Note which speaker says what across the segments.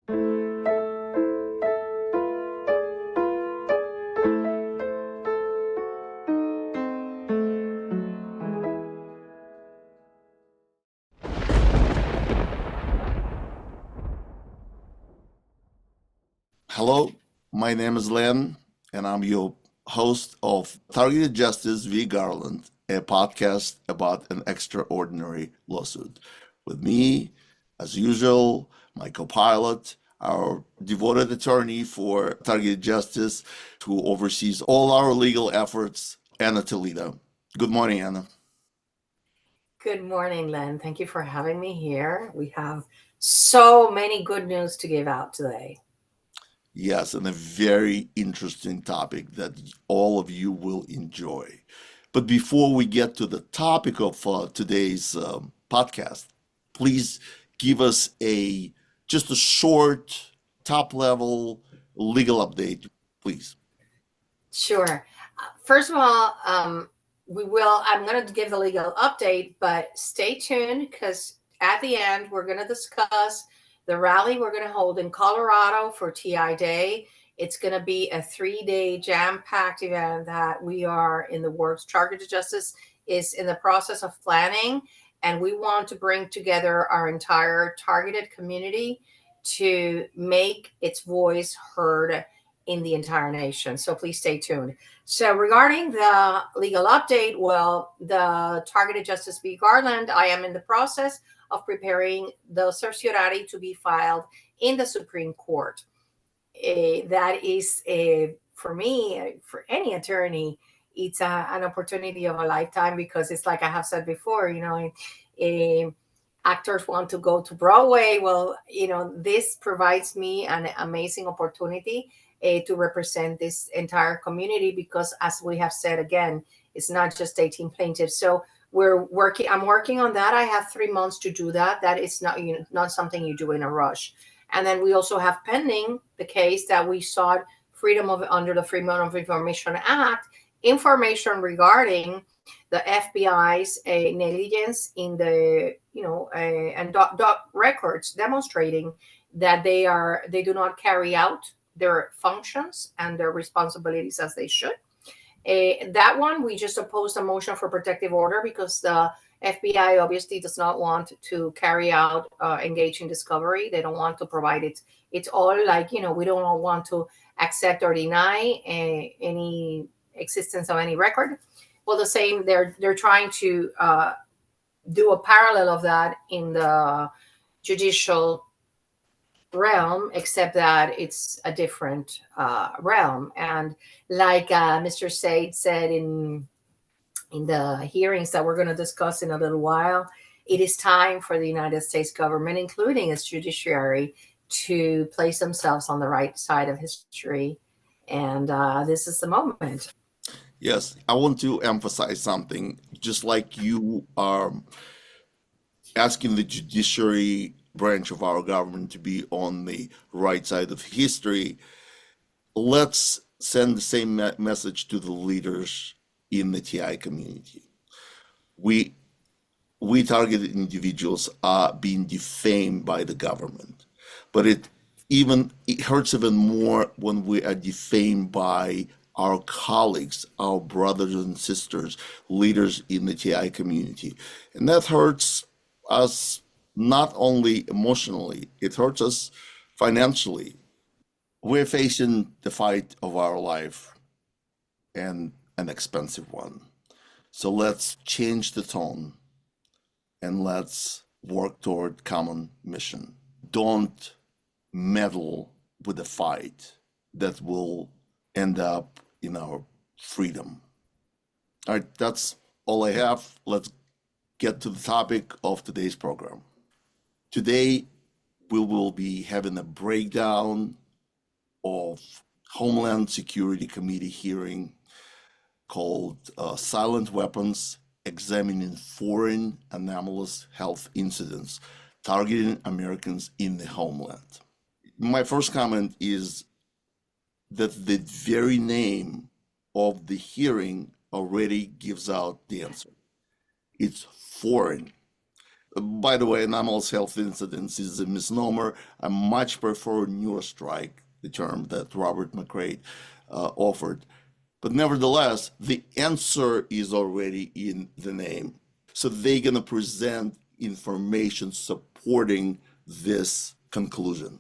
Speaker 1: Hello, my name is Len, and I'm your host of Targeted Justice v. Garland, a podcast about an extraordinary lawsuit. With me, as usual, my co pilot, our devoted attorney for Targeted Justice, who oversees all our legal efforts, Anna Toledo. Good morning, Anna.
Speaker 2: Good morning, Len. Thank you for having me here. We have so many good news to give out today.
Speaker 1: Yes, and a very interesting topic that all of you will enjoy. But before we get to the topic of today's podcast, please give us just a short, top level legal update, please.
Speaker 2: Sure. First of all, I'm going to give the legal update, but stay tuned because at the end, we're going to discuss the rally we're going to hold in Colorado for TI Day. It's going to be a 3-day jam-packed event that we are in the works. Targeted Justice is in the process of planning, and we want to bring together our entire targeted community to make its voice heard in the entire nation. So please stay tuned. So regarding the legal update, well, the Targeted Justice v. Garland, I am in the process of preparing the certiorari to be filed in the Supreme Court. That is, for me, for any attorney, it's an opportunity of a lifetime because it's like I have said before, actors want to go to Broadway. Well, this provides me an amazing opportunity to represent this entire community because, as we have said again, it's not just 18 plaintiffs. So I'm working on that. I have 3 months to do that. That is not something you do in a rush. And then we also have pending the case that we sought under the Freedom of Information Act, information regarding the FBI's negligence in the and records demonstrating that they do not carry out their functions and their responsibilities as they should. That one, we just opposed a motion for protective order because the FBI obviously does not want to carry out engage in discovery. They don't want to provide it. It's all like, we don't want to accept or deny any existence of any record. Well, the same, they're trying to do a parallel of that in the judicial realm, except that it's a different realm. And like Mr. Said said in the hearings that we're going to discuss in a little while, it is time for the United States government, including its judiciary, to place themselves on the right side of history. And this is the moment.
Speaker 1: Yes, I want to emphasize something. Just like you are asking the judiciary branch of our government to be on the right side of history, let's send the same message to the leaders in the TI community. We targeted individuals are being defamed by the government, but it hurts even more when we are defamed by our colleagues, our brothers and sisters, leaders in the TI community. And that hurts us not only emotionally, it hurts us financially. We're facing the fight of our life, and an expensive one. So let's change the tone and let's work toward common mission. Don't meddle with a fight that will end up in our freedom. All right, that's all I have. Let's get to the topic of today's program. Today, we will be having a breakdown of Homeland Security Committee hearing called Silent Weapons, Examining Foreign Anomalous Health Incidents Targeting Americans in the Homeland. My first comment is that the very name of the hearing already gives out the answer. It's foreign. By the way, anomalous health incidents is a misnomer. I much prefer neurostrike, the term that Robert McRae offered. But nevertheless, the answer is already in the name. So they're going to present information supporting this conclusion.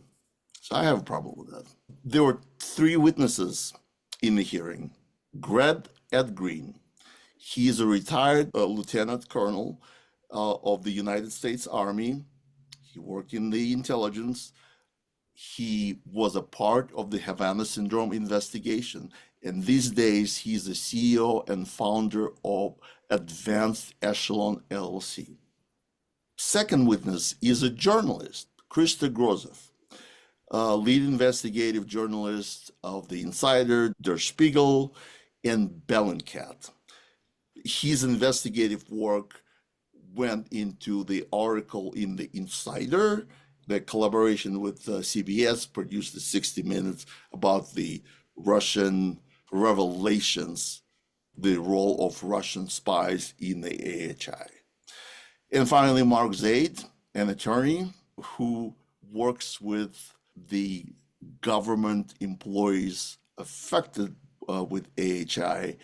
Speaker 1: So I have a problem with that. There were three witnesses in the hearing. Greg Ed Green, he is a retired lieutenant colonel of the United States Army. He worked in the intelligence. He was a part of the Havana Syndrome investigation. And these days, he's the CEO and founder of Advanced Echelon LLC. Second witness is a journalist, Krista Grozev, lead investigative journalist of The Insider, Der Spiegel, and Bellingcat. His investigative work went into the article in The Insider. The collaboration with CBS produced the 60 Minutes about the Russian revelations, the role of Russian spies in the AHI. And finally, Mark Zaid, an attorney who works with the government employees affected with AHI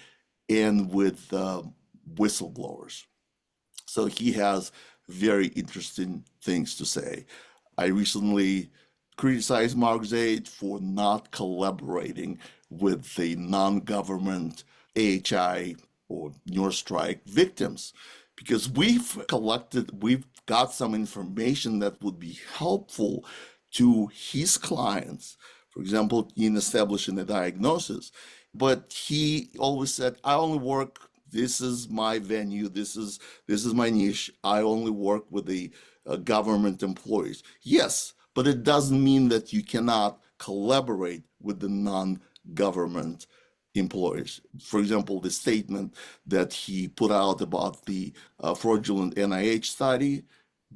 Speaker 1: and with whistleblowers. So he has very interesting things to say. I recently criticized Mark Zaid for not collaborating with the non-government AHI or Strike victims, because we've got some information that would be helpful to his clients, for example, in establishing a diagnosis. But he always said, I only work, this is my venue, this is my niche, I only work with the government employees. Yes, but it doesn't mean that you cannot collaborate with the non-government employees. For example, the statement that he put out about the fraudulent NIH study,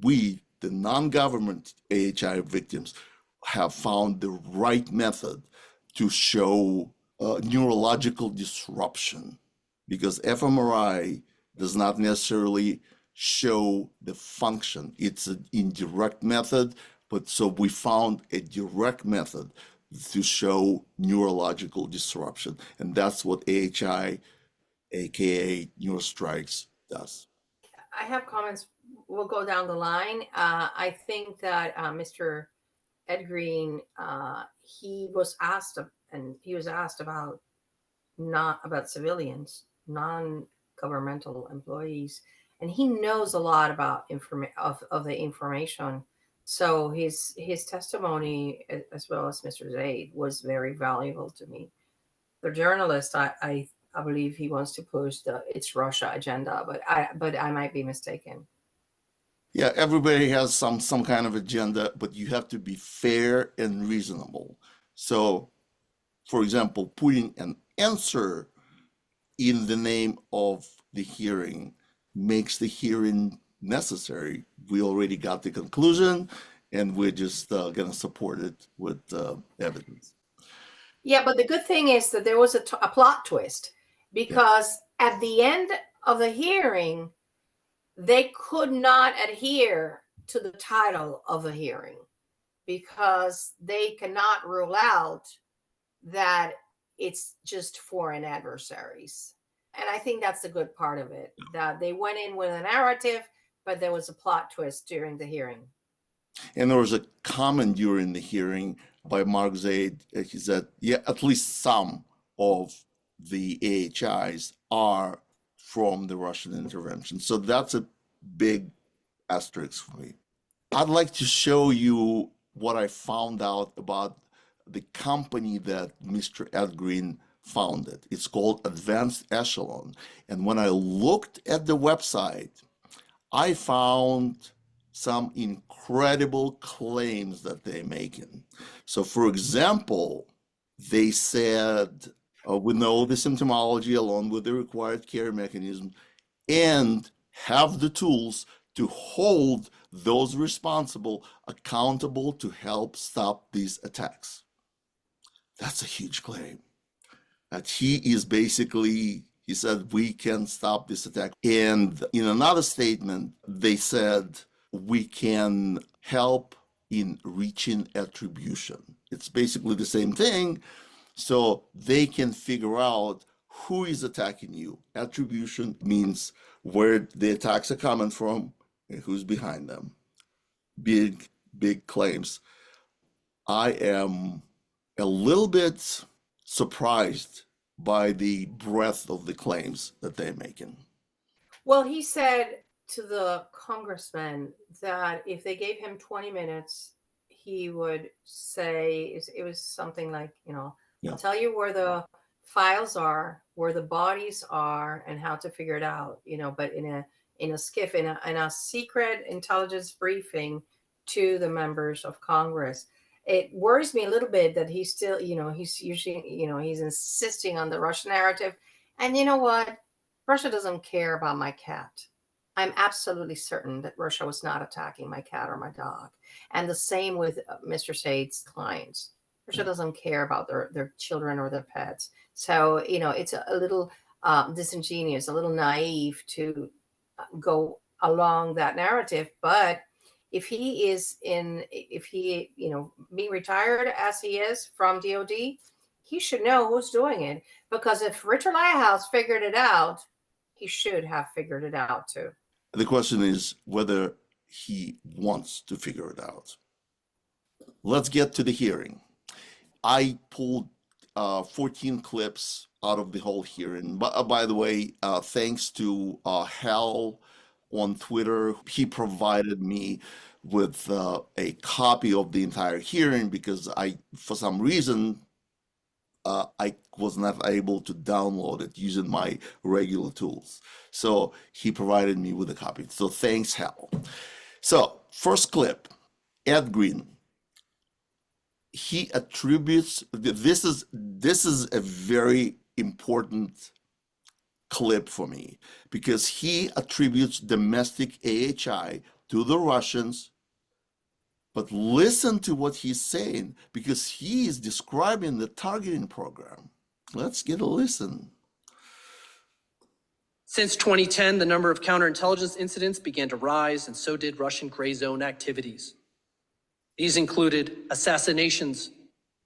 Speaker 1: we, the non-government AHI victims, have found the right method to show neurological disruption, because fMRI does not necessarily show the function. It's an indirect method, but so we found a direct method to show neurological disruption. And that's what AHI, aka neurostrikes, does.
Speaker 2: I have comments. We'll go down the line. I think that Mr. Ed Green, he was asked about not about civilians, non-governmental employees, and he knows a lot about of the information. So his testimony, as well as Mr. Zaid, was very valuable to me. The journalist, I believe he wants to push the "It's Russia" agenda, but I might be mistaken.
Speaker 1: Yeah, everybody has some kind of agenda, but you have to be fair and reasonable. So, for example, putting an answer in the name of the hearing makes the hearing necessary. We already got the conclusion, and we're just going to support it with evidence.
Speaker 2: Yeah, but the good thing is that there was a plot twist, because at the end of the hearing, they could not adhere to the title of the hearing because they cannot rule out that it's just foreign adversaries. And I think that's the good part of it, that they went in with a narrative, but there was a plot twist during the hearing.
Speaker 1: And there was a comment during the hearing by Mark Zaid. He said, yeah, at least some of the AHIs are from the Russian intervention. So that's a big asterisk for me. I'd like to show you what I found out about the company that Mr. Ed Green founded. It's called Advanced Echelon. And when I looked at the website, I found some incredible claims that they're making. So, for example, they said, we know the symptomology along with the required care mechanism and have the tools to hold those responsible accountable to help stop these attacks. That's a huge claim. That he is basically, he said, we can stop this attack. And in another statement, they said, we can help in reaching attribution. It's basically the same thing. So they can figure out who is attacking you. Attribution means where the attacks are coming from and who's behind them. Big, big claims. I am a little bit surprised by the breadth of the claims that they're making.
Speaker 2: Well, he said to the congressman that if they gave him 20 minutes, he would say, it was something like,
Speaker 1: Yeah.
Speaker 2: I'll tell you where the files are, where the bodies are, and how to figure it out, but in a skiff, in a secret intelligence briefing to the members of Congress. It worries me a little bit that he's still, he's usually, he's insisting on the Russian narrative. And you know what? Russia doesn't care about my cat. I'm absolutely certain that Russia was not attacking my cat or my dog. And the same with Mr. Said's clients. Russia doesn't care about their children or their pets. So, it's a little disingenuous, a little naive to go along that narrative. But if he being retired as he is from DOD, he should know who's doing it. Because if Richard Lighthouse figured it out, he should have figured it out too.
Speaker 1: The question is whether he wants to figure it out. Let's get to the hearing. I pulled 14 clips out of the whole hearing. By the way, thanks to Hal on Twitter, he provided me with a copy of the entire hearing because for some reason, I was not able to download it using my regular tools. So he provided me with a copy. So thanks, Hal. So first clip, Ed Green. He attributes, this is a very important clip for me because he attributes domestic AHI to the Russians. But listen to what he's saying because he is describing the targeting program. Let's get a listen.
Speaker 3: Since 2010, the number of counterintelligence incidents began to rise, and so did Russian gray zone activities. These included assassinations,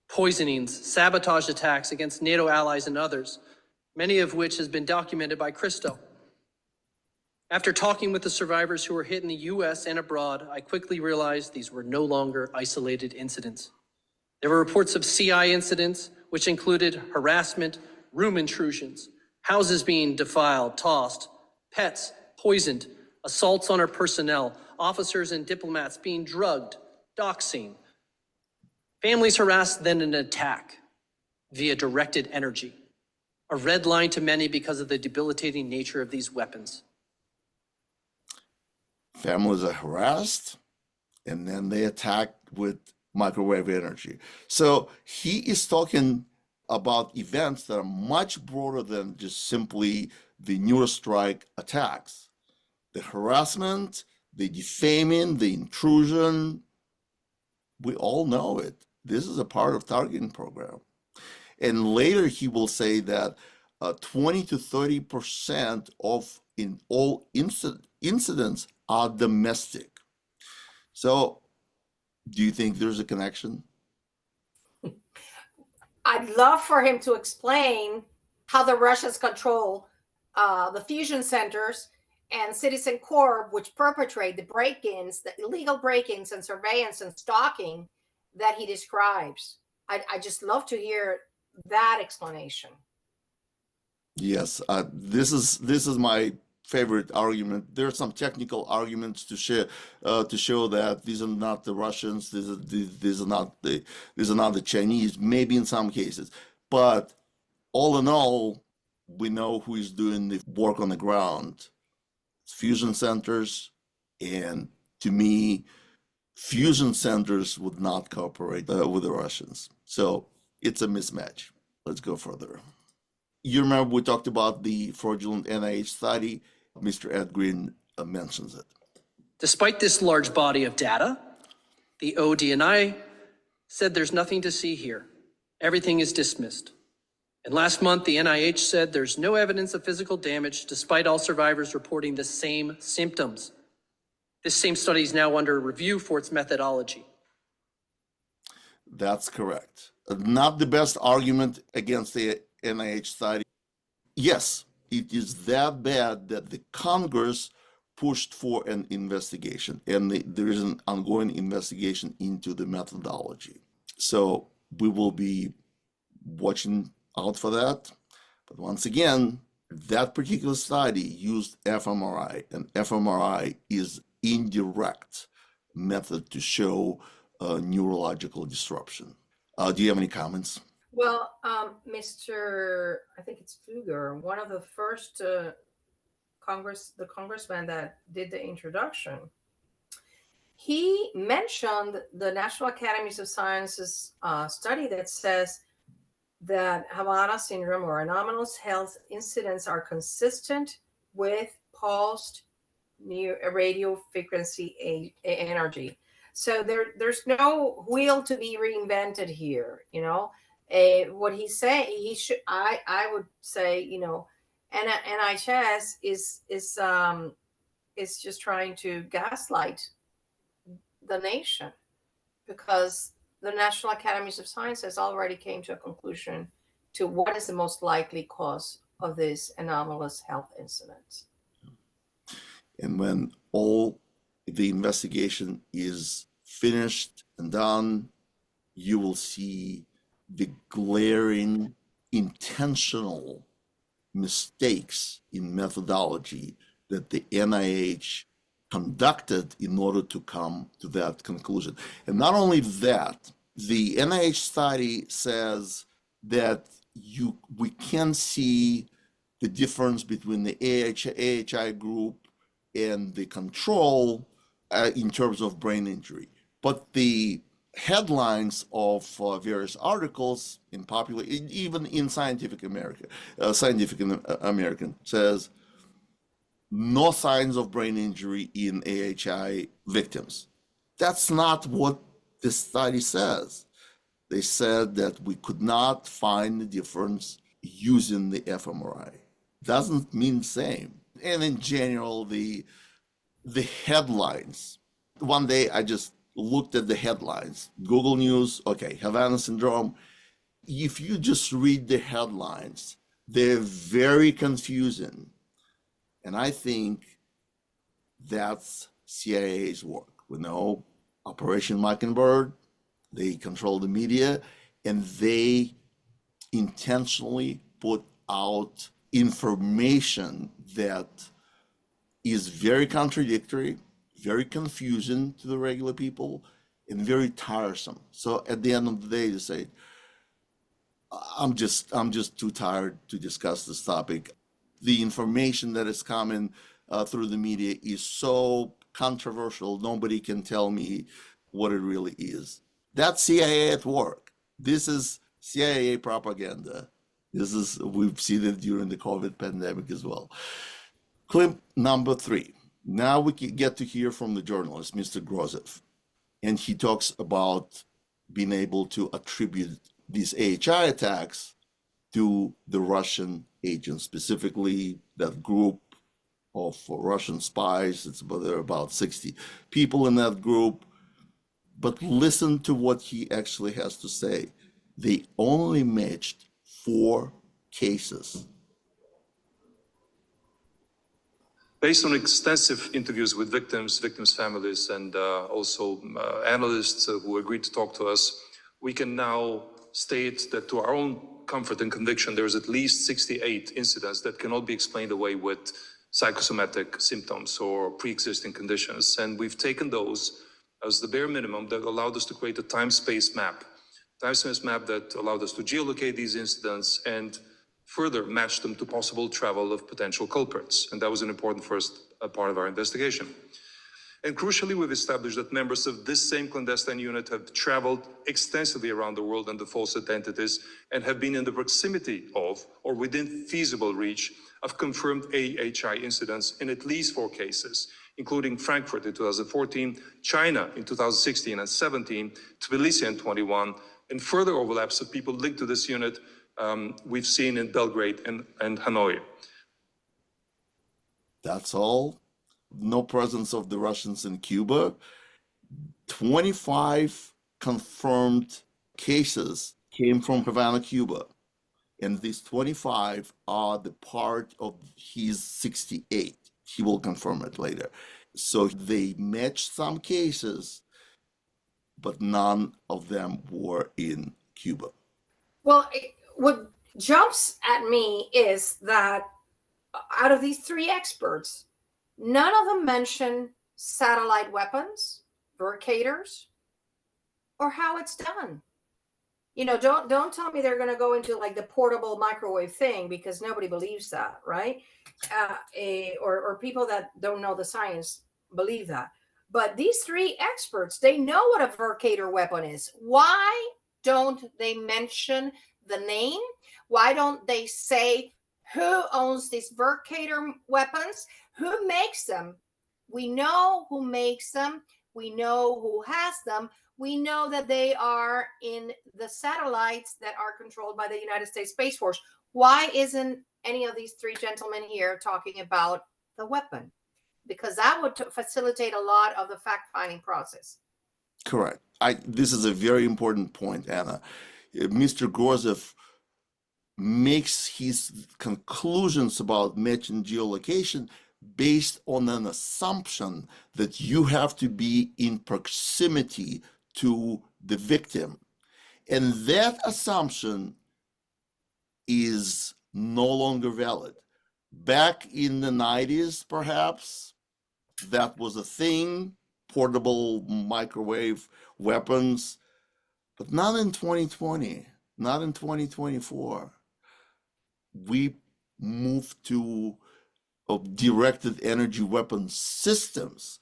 Speaker 3: poisonings, sabotage attacks against NATO allies and others, many of which has been documented by Christo. After talking with the survivors who were hit in the US and abroad, I quickly realized these were no longer isolated incidents. There were reports of CI incidents, which included harassment, room intrusions, houses being defiled, tossed, pets poisoned, assaults on our personnel, officers and diplomats being drugged, doxing, families harassed, then an attack via directed energy, a red line to many because of the debilitating nature of these weapons.
Speaker 1: Families are harassed, and then they attack with microwave energy. So he is talking about events that are much broader than just simply the Neurostrike attacks. The harassment, the defaming, the intrusion, we all know it. This is a part of targeting program. And later he will say that 20 to 30% of in all incidents are domestic. So do you think there's a connection?
Speaker 2: I'd love for him to explain how the Russians control the fusion centers and Citizen Corp, which perpetrate the break-ins, the illegal break-ins and surveillance and stalking that he describes. I just love to hear that explanation.
Speaker 1: Yes, this is my favorite argument. There are some technical arguments to show that these are not the Russians, these are not the Chinese, maybe in some cases. But all in all, we know who is doing the work on the ground. It's fusion centers, and to me, fusion centers would not cooperate with the Russians. So it's a mismatch. Let's go further. You remember we talked about the fraudulent NIH study. Mr. Ed Green mentions it.
Speaker 3: Despite this large body of data, the ODNI said there's nothing to see here. Everything is dismissed. And last month, the NIH said there's no evidence of physical damage despite all survivors reporting the same symptoms. This same study is now under review for its methodology.
Speaker 1: That's correct. Not the best argument against the NIH study. Yes, it is that bad that the Congress pushed for an investigation, and there is an ongoing investigation into the methodology. So we will be watching out for that. But once again, that particular study used fMRI, and fMRI is indirect method to show neurological disruption. Do you have any comments?
Speaker 2: Well, Mr. I think it's Fluger, one of the first congressman that did the introduction, he mentioned the National Academies of Sciences study that says that Havana syndrome or anomalous health incidents are consistent with pulsed radio frequency energy. So there's no wheel to be reinvented here, you know. What he's saying, I would say, you know, NHS is just trying to gaslight the nation, because the National Academies of Sciences already came to a conclusion to what is the most likely cause of this anomalous health incidents.
Speaker 1: And when all the investigation is finished and done, you will see the glaring intentional mistakes in methodology that the NIH conducted in order to come to that conclusion. And not only that, the NIH study says that we can see the difference between the AHI group and the control in terms of brain injury. But the headlines of various articles in popular, even in Scientific American, says no signs of brain injury in AHI victims. That's not what the study says. They said that we could not find the difference using the fMRI. Doesn't mean the same. And in general, the headlines. One day I just looked at the headlines. Google News, okay, Havana syndrome. If you just read the headlines, they're very confusing. And I think that's CIA's work. We know Operation Mockingbird, they control the media, and they intentionally put out information that is very contradictory, very confusing to the regular people, and very tiresome. So at the end of the day, they say, I'm just too tired to discuss this topic. The information that is coming through the media is so controversial, nobody can tell me what it really is. That's CIA at work. This is CIA propaganda. We've seen it during the COVID pandemic as well. Clip number 3. Now we can get to hear from the journalist, Mr. Grozev, and he talks about being able to attribute these AHI attacks to the Russian agents, specifically that group of Russian spies. There are about 60 people in that group. But listen to what he actually has to say. They only matched 4 cases.
Speaker 4: Based on extensive interviews with victims' families, and also analysts who agreed to talk to us, we can now state that to our own comfort and conviction, there's at least 68 incidents that cannot be explained away with psychosomatic symptoms or pre-existing conditions. And we've taken those as the bare minimum that allowed us to create a time-space map. Time-space map that allowed us to geolocate these incidents and further match them to possible travel of potential culprits. And that was an important first part of our investigation. And crucially, we've established that members of this same clandestine unit have traveled extensively around the world under false identities and have been in the proximity of or within feasible reach of confirmed AHI incidents in at least 4 cases, including Frankfurt in 2014, China in 2016 and 17, Tbilisi in 21, and further overlaps of people linked to this unit we've seen in Belgrade and Hanoi.
Speaker 1: That's all no presence of the Russians in Cuba. 25 confirmed cases came from Havana, Cuba. And these 25 are the part of his 68. He will confirm it later. So they matched some cases, but none of them were in Cuba.
Speaker 2: Well, what jumps at me is that out of these three experts, none of them mention satellite weapons, vercators, or how it's done. You know, don't tell me they're going to go into like the portable microwave thing, because nobody believes that, right? Or people that don't know the science believe that. But these three experts, they know what a vercator weapon is. Why don't they mention the name? Why don't they say who owns these vercator weapons? Who makes them? We know who makes them. We know who has them. We know that they are in the satellites that are controlled by the United States Space Force. Why isn't any of these three gentlemen here talking about the weapon? Because that would facilitate a lot of the fact-finding process.
Speaker 1: Correct. This is a very important point, Anna. Mr. Gorzev makes his conclusions about matching geolocation based on an assumption that you have to be in proximity to the victim. And that assumption is no longer valid. Back in the 90s, perhaps, that was a thing, portable microwave weapons, but not in 2020, not in 2024. We moved to directed energy weapon systems.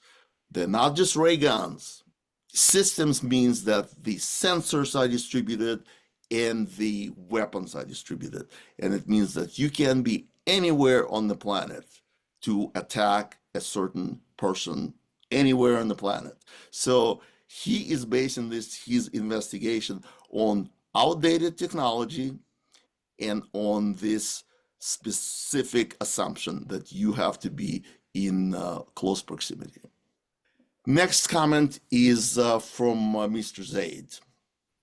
Speaker 1: They're not just ray guns. Systems means that the sensors are distributed and the weapons are distributed. And it means that you can be anywhere on the planet to attack a certain person anywhere on the planet. So he is basing his investigation on outdated technology and on this specific assumption that you have to be in close proximity. Next comment is from Mr. Zaid.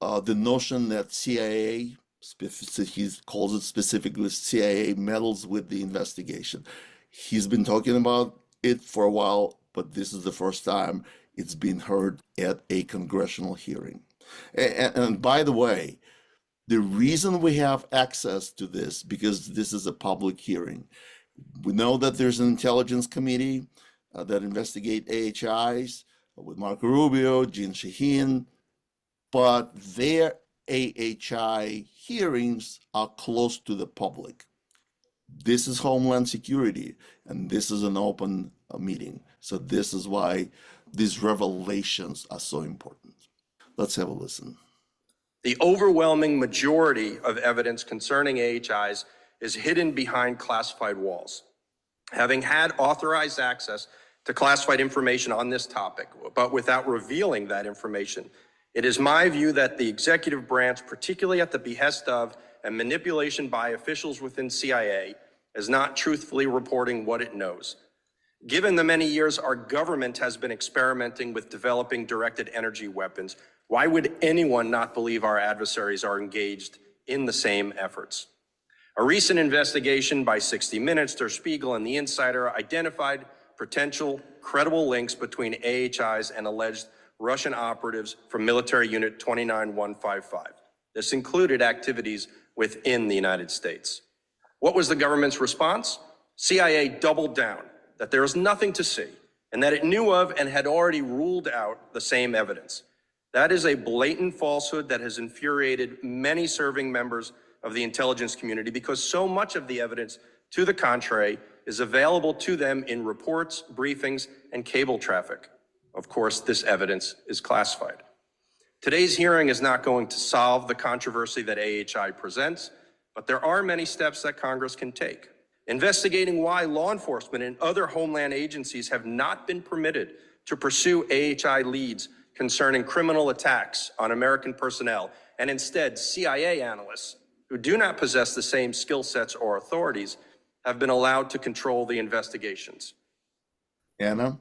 Speaker 1: The notion that CIA, he calls it specifically CIA, meddles with the investigation. He's been talking about it for a while, but this is the first time it's been heard at a congressional hearing. And by the way, the reason we have access to this, because this is a public hearing. We know that there's an intelligence committee that investigate AHIs with Marco Rubio, Jean Shaheen, but their AHI hearings are close to the public. This is Homeland Security, and this is an open meeting. So this is why these revelations are so important. Let's have a listen.
Speaker 5: The overwhelming majority of evidence concerning AHIs is hidden behind classified walls. Having had authorized access to classified information on this topic, but without revealing that information, it is my view that the executive branch, particularly at the behest of and manipulation by officials within CIA, is not truthfully reporting what it knows. Given the many years our government has been experimenting with developing directed energy weapons, why would anyone not believe our adversaries are engaged in the same efforts? A recent investigation by 60 Minutes, Der Spiegel, and The Insider identified potential credible links between AHIs and alleged Russian operatives from Military Unit 29155. This included activities within the United States. What was the government's response? CIA doubled down that there is nothing to see and that it knew of and had already ruled out the same evidence. That is a blatant falsehood that has infuriated many serving members of the intelligence community because so much of the evidence to the contrary is available to them in reports, briefings, and cable traffic. Of course, this evidence is classified. Today's hearing is not going to solve the controversy that AHI presents, but there are many steps that Congress can take. Investigating why law enforcement and other Homeland agencies have not been permitted to pursue AHI leads concerning criminal attacks on American personnel, and instead CIA analysts who do not possess the same skill sets or authorities have been allowed to control the investigations.
Speaker 1: Anna?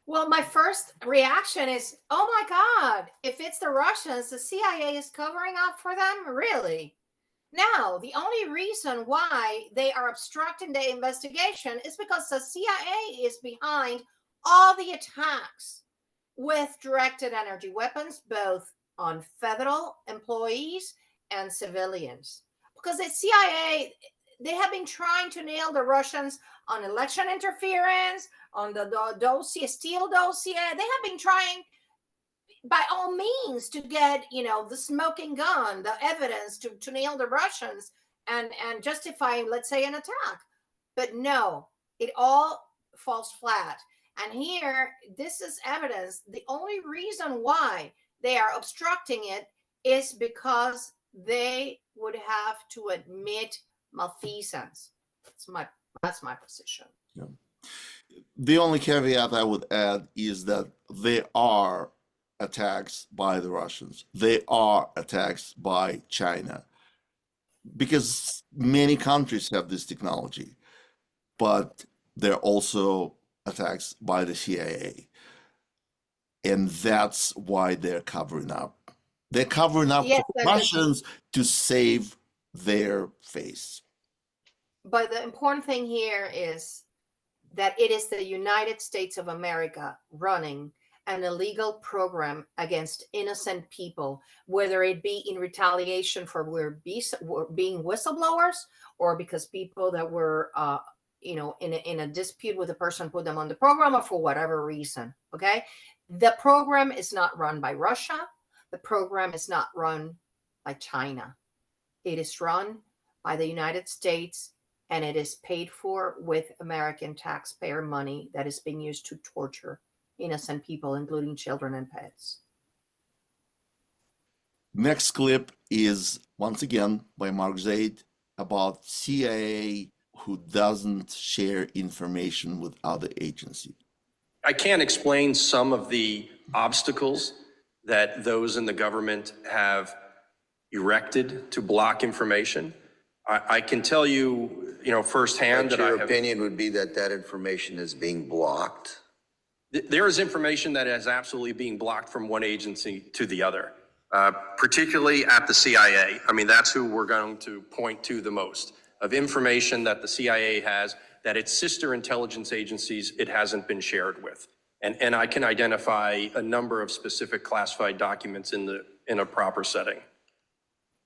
Speaker 2: Well, my first reaction is, oh my God, if it's the Russians, the CIA is covering up for them? Really? Now, the only reason why they are obstructing the investigation is because the CIA is behind all the attacks with directed energy weapons, both on federal employees and civilians. Because the CIA, they have been trying to nail the Russians on election interference, on the dossier, Steele dossier. They have been trying by all means to get, the smoking gun, the evidence to nail the Russians and justify, let's say, an attack. But no, it all falls flat. And here, this is evidence. The only reason why they are obstructing it is because they would have to admit malfeasance. That's my position.
Speaker 1: Yeah. The only caveat I would add is that there are attacks by the Russians. They are attacks by China, because many countries have this technology, but there are also attacks by the CIA. And that's why they're covering up. They're covering up
Speaker 2: Yes,
Speaker 1: for Russians to save their face.
Speaker 2: but the important thing here is that it is the United States of America running an illegal program against innocent people, whether it be in retaliation for being whistleblowers, or because people that were in a dispute with a person put them on the program, or for whatever reason. Okay, the program is not run by Russia. The program is not run by China. It is run by the United States, and it is paid for with American taxpayer money that is being used to torture innocent people, including children and pets.
Speaker 1: Next clip is once again by Mark Zaid about CIA who doesn't share information with other agencies.
Speaker 5: I can't explain some of the obstacles that those in the government have erected to block information. I can tell you, firsthand that
Speaker 6: your opinion would be that information is being blocked.
Speaker 5: There is information that is absolutely being blocked from one agency to the other, particularly at the CIA. I mean, that's who we're going to point to the most, of information that the CIA has that its sister intelligence agencies it hasn't been shared with. And I can identify a number of specific classified documents in a proper setting.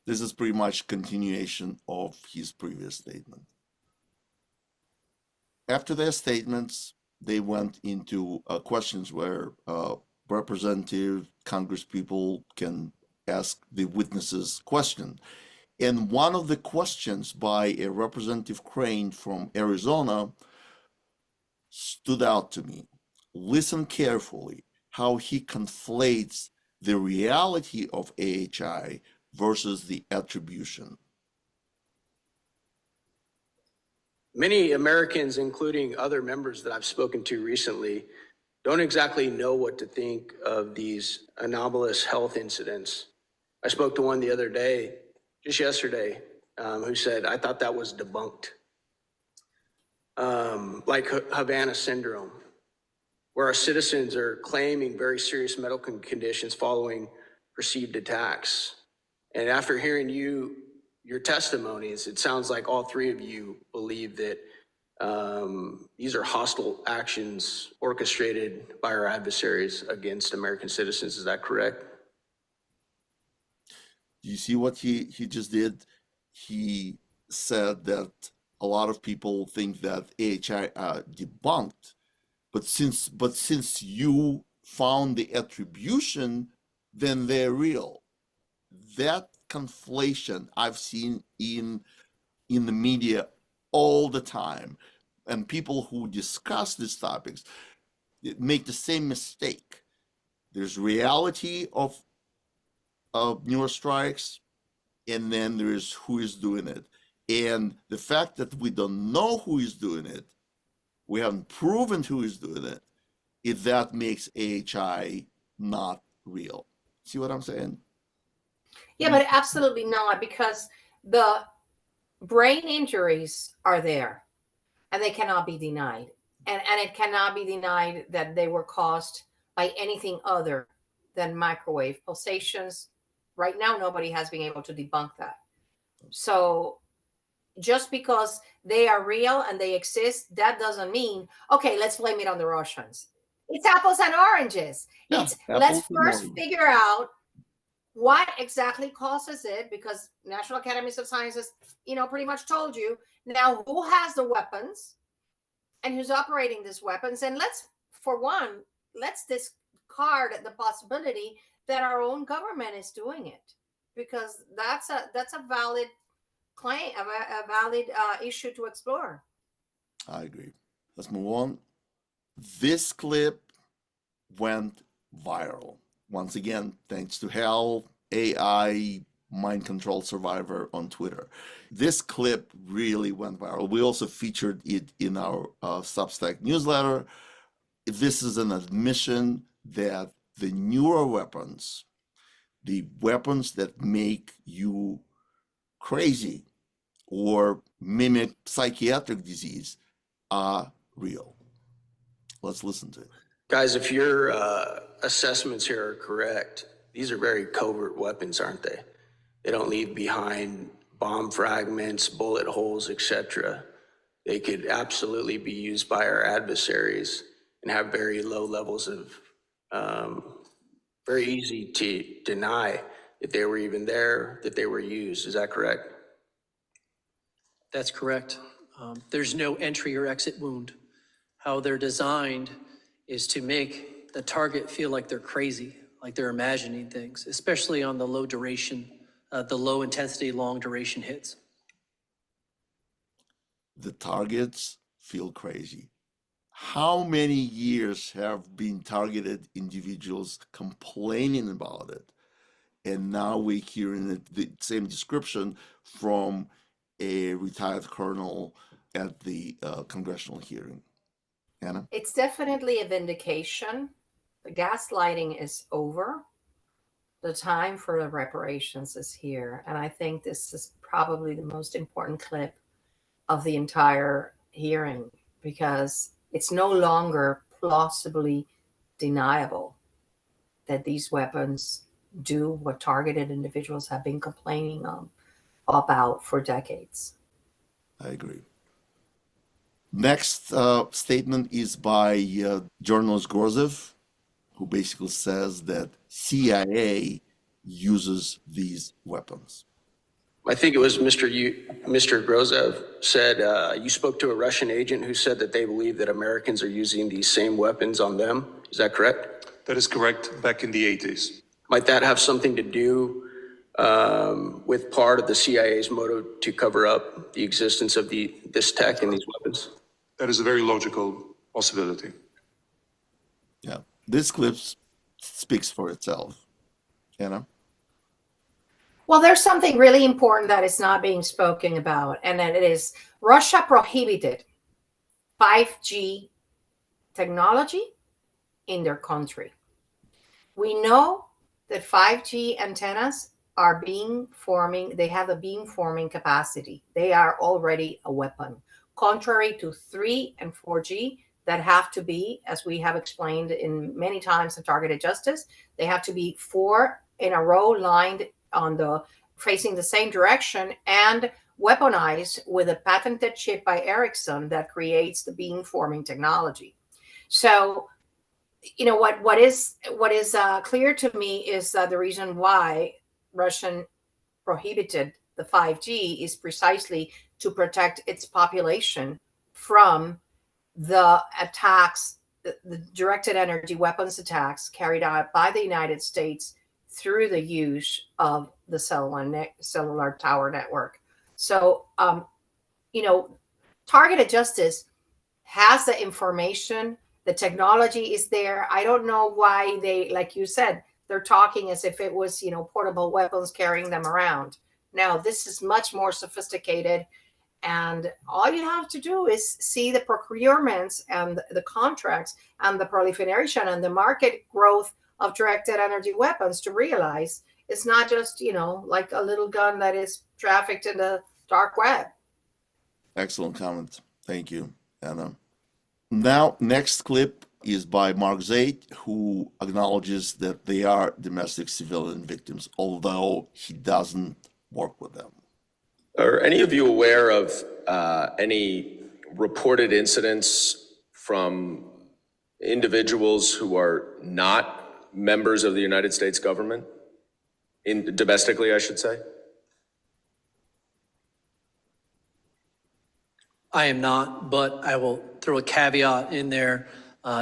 Speaker 1: This is pretty much continuation of his previous statement. After their statements, they went into questions where representative Congress people can ask the witnesses question. And one of the questions by a Representative Crane from Arizona stood out to me. Listen carefully how he conflates the reality of AHI versus the attribution.
Speaker 7: Many Americans, including other members that I've spoken to recently, don't exactly know what to think of these anomalous health incidents. I spoke to one the other day, just yesterday, who said, I thought that was debunked. Like Havana syndrome, where our citizens are claiming very serious medical conditions following perceived attacks. And after hearing your testimonies, it sounds like all three of you believe that these are hostile actions orchestrated by our adversaries against American citizens. Is that correct?
Speaker 1: Do you see what he just did? He said that a lot of people think that AHI are debunked, but since you found the attribution, then they're real. That conflation I've seen in the media all the time, and people who discuss these topics make the same mistake. There's reality of newer strikes, and then there's who is doing it. And the fact that we don't know who is doing it, we haven't proven who is doing it, if that makes AHI not real. See what I'm saying?
Speaker 2: Yeah, but absolutely not, because the brain injuries are there and they cannot be denied. and it cannot be denied that they were caused by anything other than microwave pulsations. Right now, nobody has been able to debunk that. So just because they are real and they exist, that doesn't mean, okay, let's blame it on the Russians. It's apples and oranges.
Speaker 1: Yeah,
Speaker 2: It's let's
Speaker 1: apples and
Speaker 2: first
Speaker 1: oranges.
Speaker 2: figure out what exactly causes it, because National Academies of Sciences, pretty much told you. Now, who has the weapons and who's operating these weapons? And let's discard the possibility that our own government is doing it, because that's a valid claim, a valid issue to explore.
Speaker 1: I agree. Let's move on. This clip went viral. Once again, thanks to Hal, AI mind control survivor on Twitter. This clip really went viral. We also featured it in our Substack newsletter. This is an admission that the newer weapons, the weapons that make you crazy or mimic psychiatric disease, are real. Let's listen to it.
Speaker 7: Guys, if your assessments here are correct, these are very covert weapons, aren't they? They don't leave behind bomb fragments, bullet holes, etc. They could absolutely be used by our adversaries and have very low levels of, very easy to deny that they were even there, that they were used. Is that correct?
Speaker 3: That's correct. There's no entry or exit wound. How they're designed is to make the target feel like they're crazy, like they're imagining things, especially on the low duration, the low intensity, long duration hits.
Speaker 1: The targets feel crazy. How many years have been targeted individuals complaining about it? And now we're hearing the same description from a retired colonel at the congressional hearing. Anna?
Speaker 2: It's definitely a vindication. The gaslighting is over. The time for the reparations is here. And I think this is probably the most important clip of the entire hearing, because it's no longer plausibly deniable that these weapons do what targeted individuals have been complaining about for decades.
Speaker 1: I agree. Next statement is by journalist Grozev, who basically says that CIA uses these weapons.
Speaker 7: I think it was Mr. Grozev said, you spoke to a Russian agent who said that they believe that Americans are using these same weapons on them. Is that correct?
Speaker 4: That is correct, back in the 80s.
Speaker 7: Might that have something to do with part of the CIA's motive to cover up the existence of this tech and these weapons?
Speaker 4: That is a very logical possibility.
Speaker 1: Yeah, this clip speaks for itself. Anna?
Speaker 2: Well, there's something really important that is not being spoken about, and that it is Russia prohibited 5G technology in their country. We know that 5G antennas are beamforming. They have a beamforming capacity. They are already a weapon, contrary to 3 and 4G that have to be, as we have explained in many times in Targeted Justice, they have to be 4 in a row lined on facing the same direction and weaponized with a patented chip by Ericsson that creates the beamforming technology. So, what is clear to me is that the reason why Russian prohibited the 5G is precisely to protect its population from the attacks, the directed energy weapons attacks carried out by the United States through the use of the cellular tower network. So, Targeted Justice has the information. The technology is there. I don't know why they, like you said, they're talking as if it was, portable weapons carrying them around. Now, this is much more sophisticated. And all you have to do is see the procurements and the contracts and the proliferation and the market growth of directed energy weapons to realize it's not just, like a little gun that is trafficked in the dark web.
Speaker 1: Excellent comment. Thank you, Anna. Now, next clip is by Mark Zaid, who acknowledges that they are domestic civilian victims, although he doesn't work with them.
Speaker 8: Are any of you aware of any reported incidents from individuals who are not members of the United States government, domestically, I should say?
Speaker 3: I am not, but I will throw a caveat in there.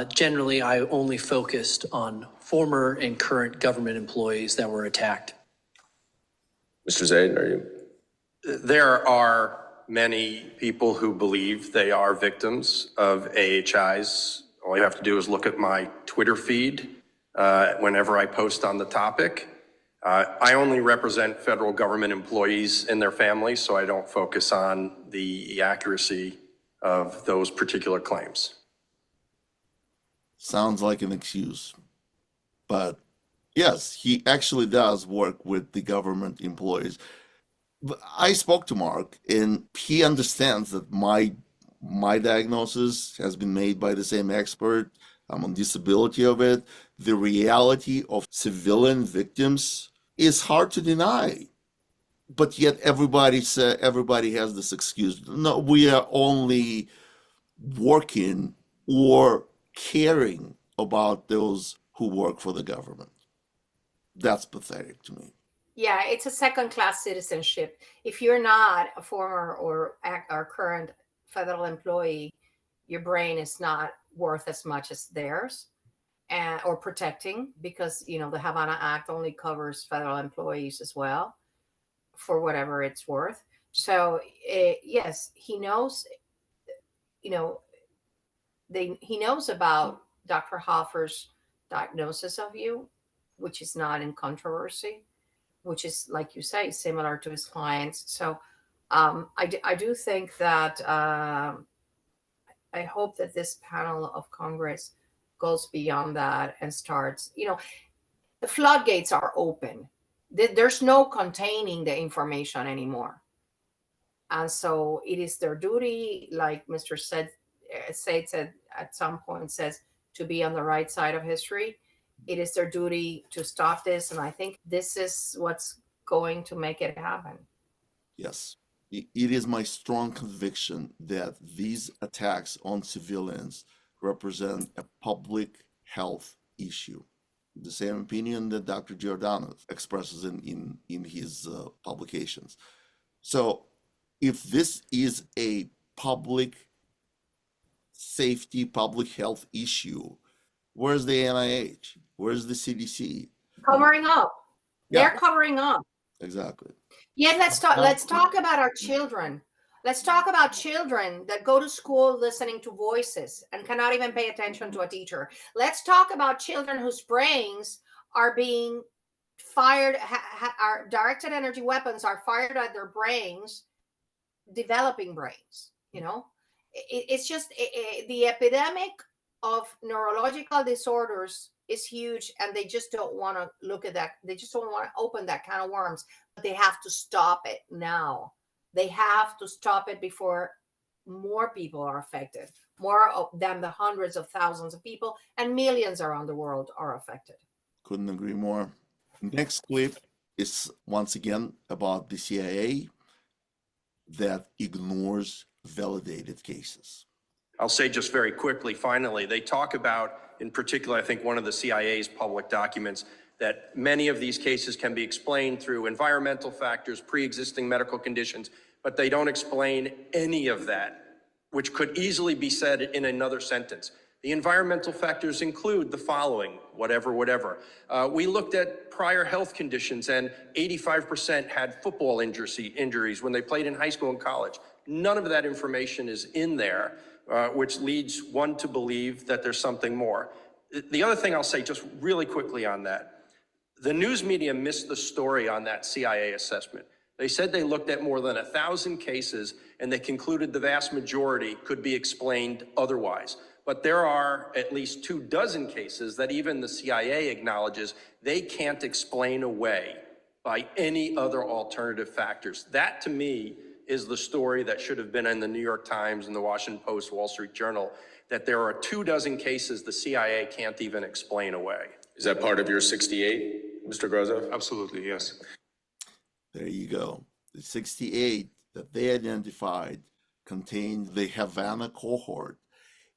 Speaker 3: Generally, I only focused on former and current government employees that were attacked.
Speaker 8: Mr. Zaid, are you?
Speaker 5: There are many people who believe they are victims of AHIs. All you have to do is look at my Twitter feed whenever I post on the topic. I only represent federal government employees and their families, so I don't focus on the accuracy of those particular claims.
Speaker 1: Sounds like an excuse. But yes, he actually does work with the government employees. I spoke to Mark, and he understands that my diagnosis has been made by the same expert. I'm on disability of it. The reality of civilian victims is hard to deny. But yet everybody has this excuse. No, we are only working or caring about those who work for the government. That's pathetic to me.
Speaker 2: Yeah, it's a second-class citizenship. If you're not a former or current federal employee, your brain is not worth as much as theirs, or protecting, because the Havana Act only covers federal employees as well, for whatever it's worth. So yes, he knows. He knows about Dr. Hoffer's diagnosis of you, which is not in controversy, which is, like you say, similar to his clients. So I do think that I hope that this panel of Congress goes beyond that and starts, the floodgates are open. There's no containing the information anymore. And so it is their duty, like Mr. Said at some point says, to be on the right side of history. It is their duty to stop this. And I think this is what's going to make it happen.
Speaker 1: Yes. It is my strong conviction that these attacks on civilians represent a public health issue. The same opinion that Dr. Giordano expresses in his publications. So if this is a public safety, public health issue, where's the NIH? Where's the CDC?
Speaker 2: Covering up.
Speaker 1: Yeah.
Speaker 2: They're covering up.
Speaker 1: Exactly.
Speaker 2: Yeah, let's talk about our children. Let's talk about children that go to school listening to voices and cannot even pay attention to a teacher. Let's talk about children whose brains are being fired, our directed energy weapons are fired at their brains, developing brains. It's just the epidemic of neurological disorders is huge, and they just don't want to look at that. They just don't want to open that can of worms. But they have to stop it now. They have to stop it before more people are affected, more than the hundreds of thousands of people and millions around the world are affected.
Speaker 1: Couldn't agree more. Next clip is once again about the CIA that ignores validated cases.
Speaker 5: I'll say just very quickly, finally, they talk about, in particular, I think one of the CIA's public documents, that many of these cases can be explained through environmental factors, pre-existing medical conditions, but they don't explain any of that, which could easily be said in another sentence. The environmental factors include the following, whatever. We looked at prior health conditions, and 85% had football injuries when they played in high school and college. None of that information is in there, which leads one to believe that there's something more. The other thing I'll say just really quickly on that, the news media missed the story on that CIA assessment. They said they looked at more than 1,000 cases and they concluded the vast majority could be explained otherwise. But there are at least 24 cases that even the CIA acknowledges they can't explain away by any other alternative factors. That, to me, is the story that should have been in the New York Times and the Washington Post, Wall Street Journal. that there are 24 cases the CIA can't even explain away.
Speaker 8: Is that part of your 68, Mr. Grozo?
Speaker 4: Absolutely, yes.
Speaker 1: There you go. The 68 that they identified contained the Havana cohort.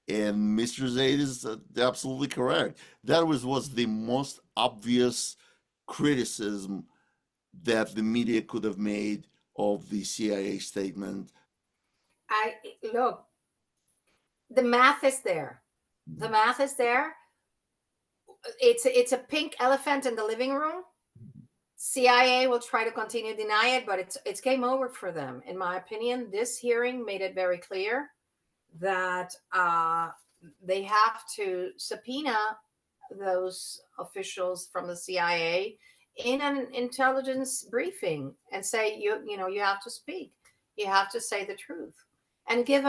Speaker 1: And Mr. Zaid is absolutely correct. That was the most obvious criticism that the media could have made of the CIA statement.
Speaker 2: Look, the math is there. The math is there. It's a pink elephant in the living room. CIA will try to continue to deny it, but it's game over for them. In my opinion, this hearing made it very clear that they have to subpoena those officials from the CIA in an intelligence briefing and say, you have to speak, you have to say the truth, and give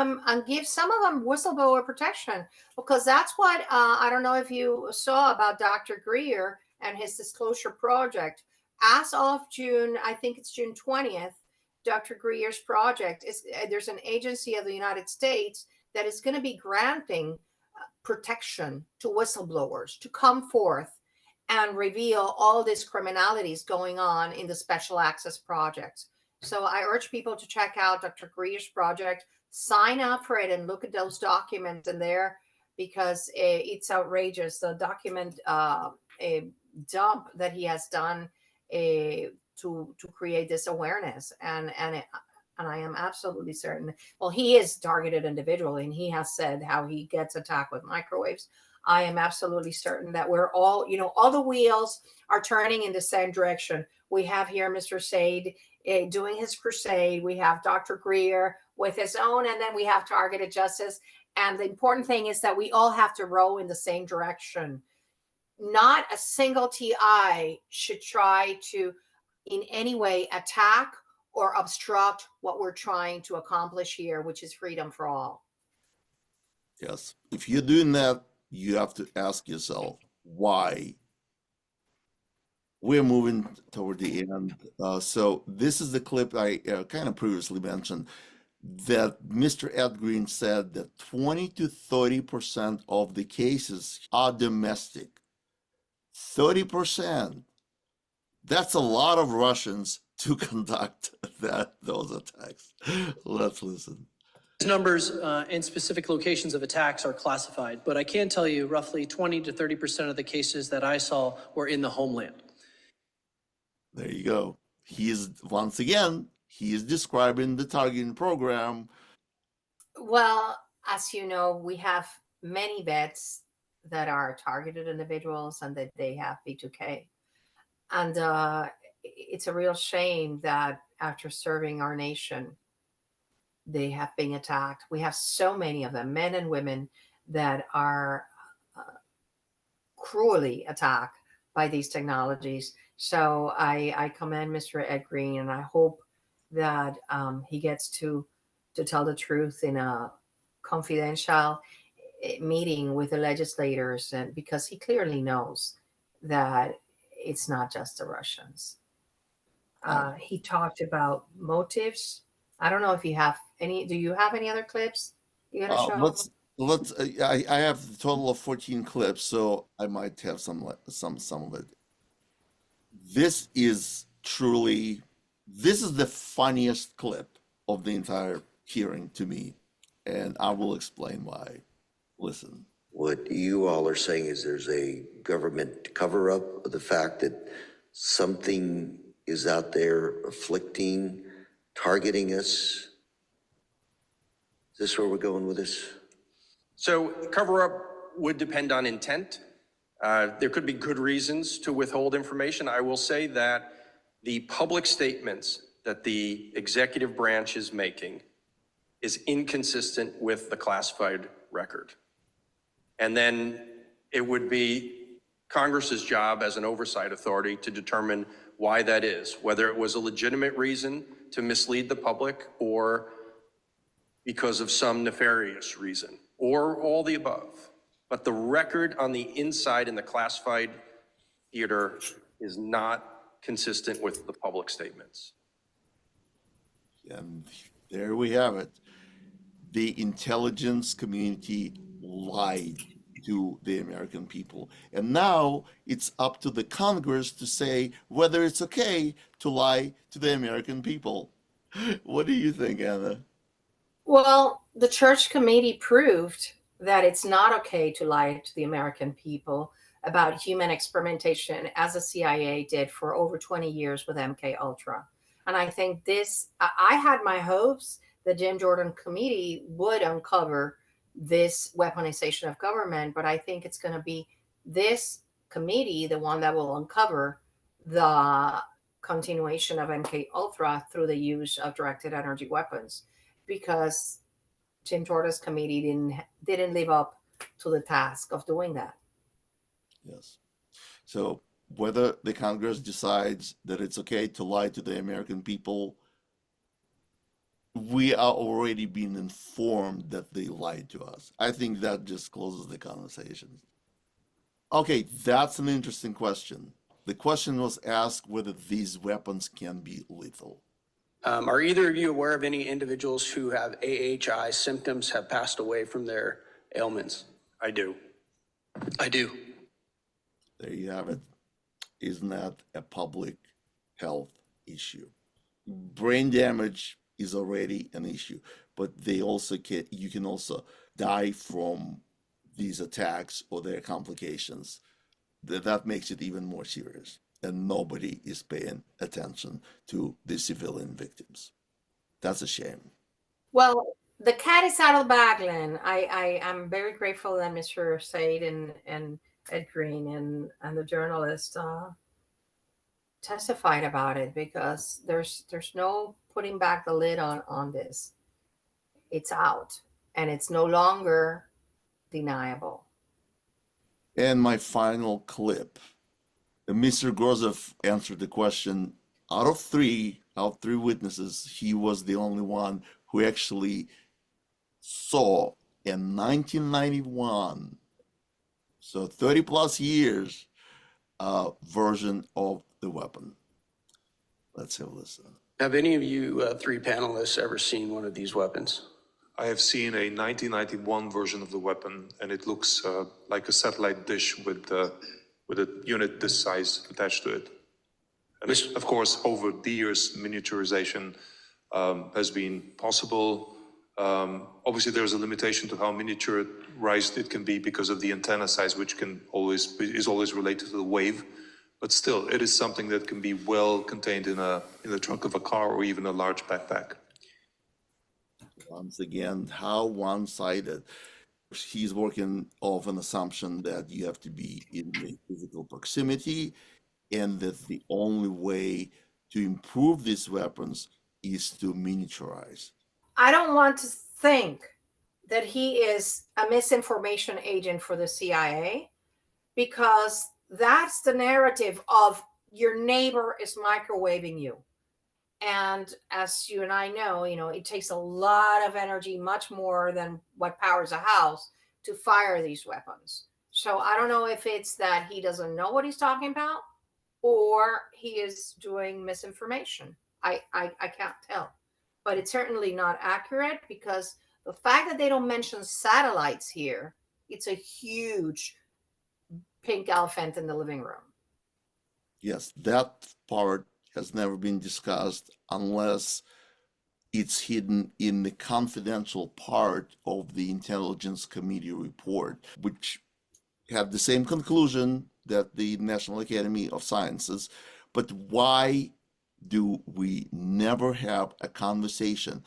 Speaker 2: some of them whistleblower protection, because that's what I don't know if you saw about Dr. Greer and his disclosure project. As of June, I think it's June 20th, Dr. Greer's project there's an agency of the United States that is going to be granting protection to whistleblowers to come forth and reveal all these criminalities going on in the special access projects. So I urge people to check out Dr. Greer's project, sign up for it, and look at those documents in there, because it's outrageous. The document a dump that he has done to create this awareness, and I am absolutely certain. Well, he is targeted individual, and he has said how he gets attacked with microwaves. I am absolutely certain that we're all, all the wheels are turning in the same direction. We have here Mr. Zaid doing his crusade. We have Dr. Greer with his own, and then we have targeted justice. And the important thing is that we all have to row in the same direction. Not a single TI should try to in any way attack or obstruct what we're trying to accomplish here, which is freedom for all.
Speaker 1: Yes. If you're doing that, you have to ask yourself why. We're moving toward the end. So this is the clip I kind of previously mentioned, that Mr. Ed Green said that 20 to 30% of the cases are domestic. 30%. That's a lot of Russians to conduct those attacks. Let's listen.
Speaker 3: These numbers and specific locations of attacks are classified, but I can tell you roughly 20 to 30% of the cases that I saw were in the homeland.
Speaker 1: There you go. He is describing the targeting program.
Speaker 2: Well, as you know, we have many vets that are targeted individuals and that they have B2K. And it's a real shame that after serving our nation, they have been attacked. We have so many of them, men and women, that are cruelly attacked by these technologies. So I commend Mr. Ed Green, and I hope that he gets to tell the truth in a confidential meeting with the legislators, and because he clearly knows that it's not just the Russians. He talked about motives. I don't know if you have any. Do you have any other clips you're gonna show?
Speaker 1: I have a total of 14 clips, so I might have some of it. This is the funniest clip of the entire hearing to me, and I will explain why. Listen.
Speaker 6: What you all are saying is there's a government cover-up of the fact that something is out there afflicting, targeting us. Is this where we're going with this?
Speaker 5: So cover-up would depend on intent. There could be good reasons to withhold information. I will say that the public statements that the executive branch is making is inconsistent with the classified record. And then it would be Congress's job as an oversight authority to determine why that is, whether it was a legitimate reason to mislead the public or because of some nefarious reason, or all the above. But the record on the inside in the classified theater is not consistent with the public statements.
Speaker 1: And there we have it. The intelligence community lied to the American people. And now it's up to the Congress to say whether it's okay to lie to the American people. What do you think, Anna?
Speaker 2: Well, the church committee proved that it's not okay to lie to the American people about human experimentation, as the CIA did for over 20 years with MK Ultra. And I think I had my hopes the Jim Jordan committee would uncover this weaponization of government, but I think it's going to be this committee, the one that will uncover the continuation of MK Ultra through the use of directed energy weapons, because Jim Jordan's committee didn't live up to the task of doing that.
Speaker 1: Yes. So whether the Congress decides that it's okay to lie to the American people, we are already being informed that they lied to us. I think that just closes the conversation. Okay, that's an interesting question. The question was asked whether these weapons can be lethal.
Speaker 7: Are either of you aware of any individuals who have AHI symptoms have passed away from their ailments?
Speaker 5: I do.
Speaker 3: I do.
Speaker 1: There you have it. Isn't that a public health issue? Brain damage is already an issue, but you can also die from these attacks or their complications. That makes it even more serious. And nobody is paying attention to the civilian victims. That's a shame.
Speaker 2: Well, the cat is out of the bag, Lynn. I am very grateful that Mr. Said and Ed Green and the journalist testified about it, because there's no putting back the lid on this. It's out, and it's no longer deniable.
Speaker 1: And my final clip. Mr. Grozov answered the question. Out of three witnesses, he was the only one who actually saw in 1991, so 30 plus years, version of the weapon. Let's have a listen.
Speaker 7: Have any of you three panelists ever seen one of these weapons?
Speaker 4: I have seen a 1991 version of the weapon, and it looks like a satellite dish with a unit this size attached to it. And of course, over the years, miniaturization has been possible. Obviously, there's a limitation to how miniaturized it can be because of the antenna size, which is always related to the wave. But still, it is something that can be well contained in the trunk of a car or even a large backpack.
Speaker 1: Once again, how one-sided. He's working off an assumption that you have to be in the physical proximity, and that the only way to improve these weapons is to miniaturize.
Speaker 2: I don't want to think that he is a misinformation agent for the CIA, because that's the narrative of your neighbor is microwaving you. And as you and I know, it takes a lot of energy, much more than what powers a house, to fire these weapons. So I don't know if it's that he doesn't know what he's talking about, or he is doing misinformation. I can't tell. But it's certainly not accurate, because the fact that they don't mention satellites here, it's a huge pink elephant in the living room.
Speaker 1: Yes, that part has never been discussed unless it's hidden in the confidential part of the Intelligence Committee report, which had the same conclusion that the National Academy of Sciences. But why do we never have a conversation?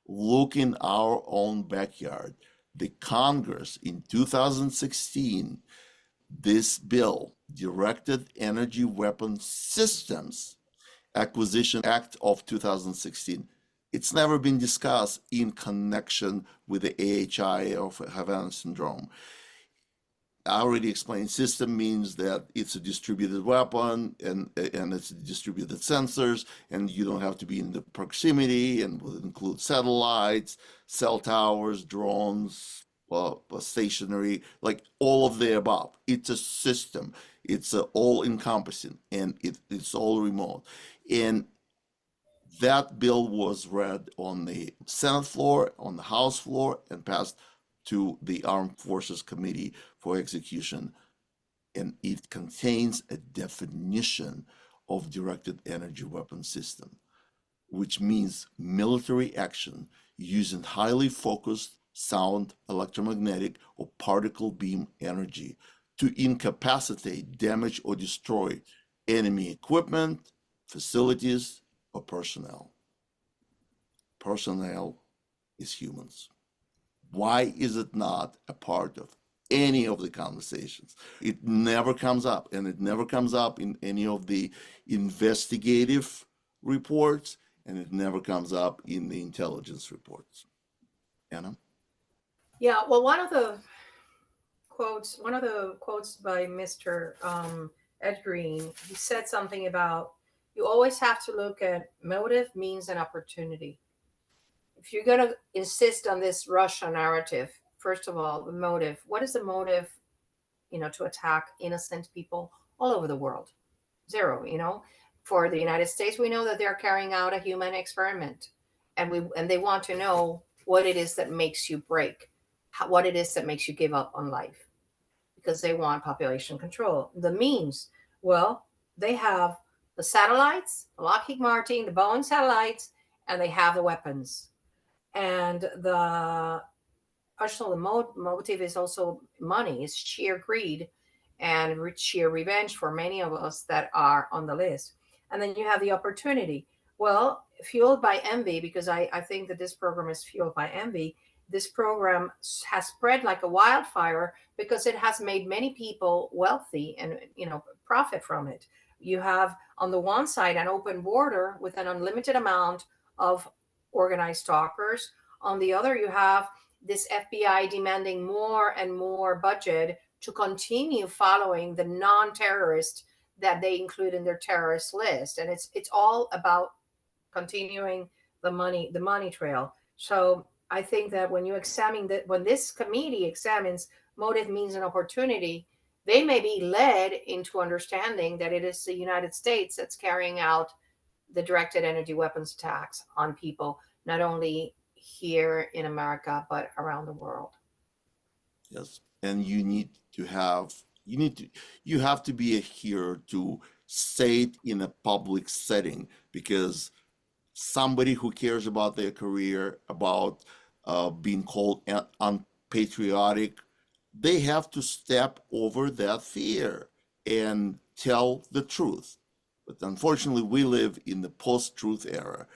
Speaker 1: Look in our own backyard. The Congress in 2016, this bill, Directed Energy Weapon Systems Acquisition Act of 2016, it's never been discussed in connection with the AHI of Havana syndrome. I already explained, system means that it's a distributed weapon and it's distributed sensors, and you don't have to be in the proximity, and will include satellites, cell towers, drones, stationary, like all of the above. It's a system. It's all encompassing, and it's all remote. And that bill was read on the Senate floor, on the House floor, and passed to the Armed Forces Committee for Execution, and it contains a definition of directed energy weapon system, which means military action using highly focused sound, electromagnetic, or particle beam energy to incapacitate, damage, or destroy enemy equipment, facilities, or personnel. Personnel is humans. Why is it not a part of any of the conversations? It never comes up, and it never comes up in any of the investigative reports, and it never comes up in the intelligence reports. Anna?
Speaker 2: Yeah, well, one of the quotes by Mr. Ed Green, he said something about you always have to look at motive, means, and opportunity. If you're going to insist on this Russia narrative, first of all, the motive. What is the motive, to attack innocent people all over the world? Zero. For the United States, we know that they're carrying out a human experiment, and they want to know what it is that makes you break, what it is that makes you give up on life, because they want population control. The means, well, they have the satellites, the Lockheed Martin, the Boeing satellites, and they have the weapons. And the motive is also money, is sheer greed and sheer revenge for many of us that are on the list. And then you have the opportunity. Well, fueled by envy, because I think that this program is fueled by envy. This program has spread like a wildfire because it has made many people wealthy and profit from it. You have on the one side an open border with an unlimited amount of organized stalkers. On the other, you have this FBI demanding more and more budget to continue following the non-terrorists that they include in their terrorist list. And it's all about continuing the money trail. So I think that when this committee examines motive, means, and opportunity, they may be led into understanding that it is the United States that's carrying out the directed energy weapons attacks on people, not only here in America, but around the world.
Speaker 1: Yes, and you have to be a hero to say it in a public setting, because somebody who cares about their career, about being called unpatriotic, they have to step over that fear and tell the truth. But unfortunately, we live in the post-truth era.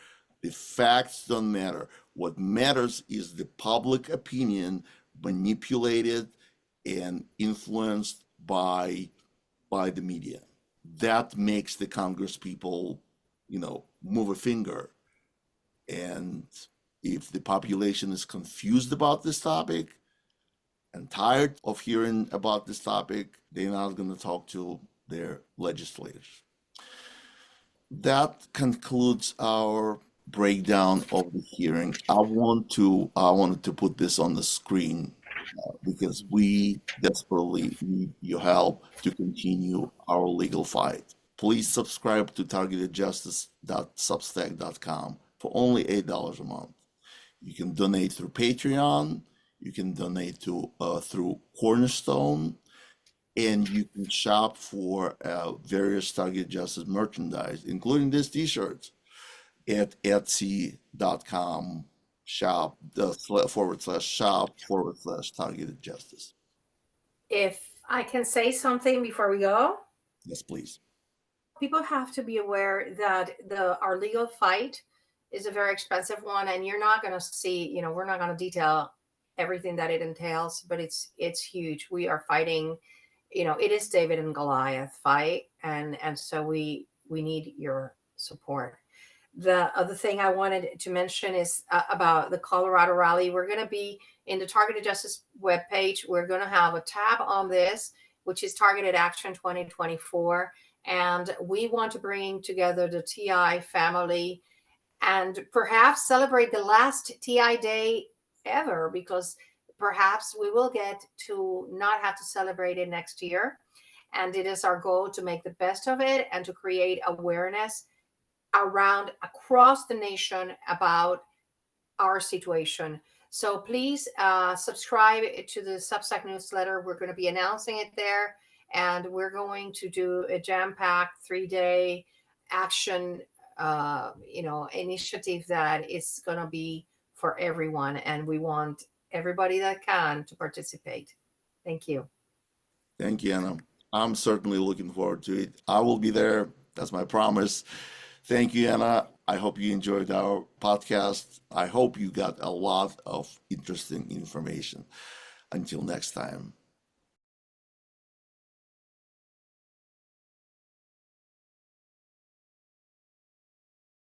Speaker 1: The facts don't matter. What matters is the public opinion manipulated and influenced by the media. That makes the Congress people, move a finger. And if the population is confused about this topic and tired of hearing about this topic, they're not going to talk to their legislators. That concludes our breakdown of the hearing. I wanted to put this on the screen because we desperately need your help to continue our legal fight. Please subscribe to targetedjustice.substack.com for only $8 a month. You can donate through Patreon. You can donate through Cornerstone. And you can shop for various Targeted Justice merchandise, including these t-shirts, at Etsy.com shop /shop/Targeted Justice.
Speaker 2: If I can say something before we go.
Speaker 1: Yes, please.
Speaker 2: People have to be aware that our legal fight is a very expensive one, and you're not going to see, we're not going to detail everything that it entails, but it's huge. We are fighting. It is David and Goliath fight, and so we need your support. The other thing I wanted to mention is about the Colorado rally. We're going to be in the Targeted Justice webpage. We're going to have a tab on this, which is Targeted Action 2024, and we want to bring together the TI family and perhaps celebrate the last TI day ever, because perhaps we will get to not have to celebrate it next year. And it is our goal to make the best of it and to create awareness across the nation about our situation. So please subscribe to the Substack newsletter. We're going to be announcing it there, and we're going to do a jam-packed 3-day action, initiative that is going to be for everyone, and we want everybody that can to participate. Thank you.
Speaker 1: Thank you, Anna. I'm certainly looking forward to it. I will be there. That's my promise. Thank you, Anna. I hope you enjoyed our podcast. I hope you got a lot of interesting information. Until next time.